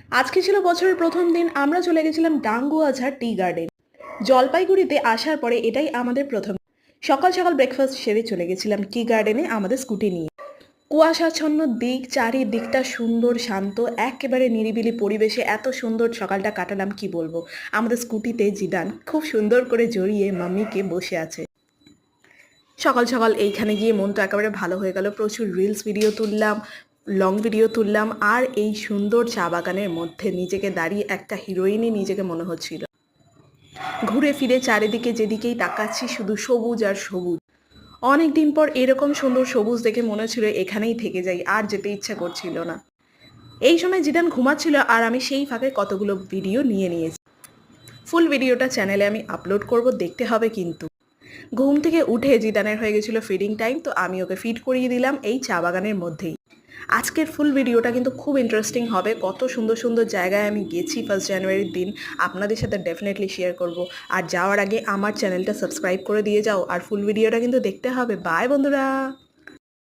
আজকে ছিল বছরের প্রথম দিন। আমরা চলে গেছিলাম ডাঙ্গুয়াঝাড় টি গার্ডেন। জলপাইগুড়িতে আসার পরে এটাই আমাদের প্রথম। সকাল সকাল ব্রেকফাস্ট সেরে চলে গেছিলাম টি গার্ডেনে আমাদের স্কুটি নিয়ে। কুয়াশাচ্ছন্ন দিক, চারিদিকটা সুন্দর শান্ত, একেবারে নিরিবিলি পরিবেশে এত সুন্দর সকালটা কাটালাম কি বলবো। আমাদের স্কুটিতে জিদান খুব সুন্দর করে জড়িয়ে মাম্মিকে বসে আছে। সকাল সকাল এইখানে গিয়ে মনটা একেবারে ভালো হয়ে গেল। প্রচুর রিলস ভিডিও তুললাম, লং ভিডিও তুললাম, আর এই সুন্দর চা বাগানের মধ্যে নিজেকে দাঁড়িয়ে একটা হিরোইনই নিজেকে মনে হচ্ছিল। ঘুরে ফিরে চারিদিকে যেদিকেই তাকাচ্ছি শুধু সবুজ আর সবুজ। অনেক দিন পর এরকম সুন্দর সবুজ দেখে মনে ছিল এখানেই থেকে যাই, আর যেতে ইচ্ছা করছিল না। এই সময় জিদান ঘুমাচ্ছিল আর আমি সেই ফাঁকে কতগুলো ভিডিও নিয়ে নিয়েছি। ফুল ভিডিওটা চ্যানেলে আমি আপলোড করব, দেখতে হবে কিন্তু। ঘুম থেকে উঠে জিদানের হয়ে গেছিলো ফিডিং টাইম, তো আমি ওকে ফিড করিয়ে দিলাম এই চা বাগানের মধ্যেই। আজকের ফুল ভিডিওটা কিন্তু খুব ইন্টারেস্টিং হবে। কত সুন্দর সুন্দর জায়গায় আমি গেছি 1 জানুয়ারির দিন, আপনাদের সাথে ডেফিনেটলি শেয়ার করব। আর যাওয়ার আগে আমার চ্যানেলটা সাবস্ক্রাইব করে দিয়ে যাও, আর ফুল ভিডিওটা কিন্তু দেখতে হবে। বাই বন্ধুরা।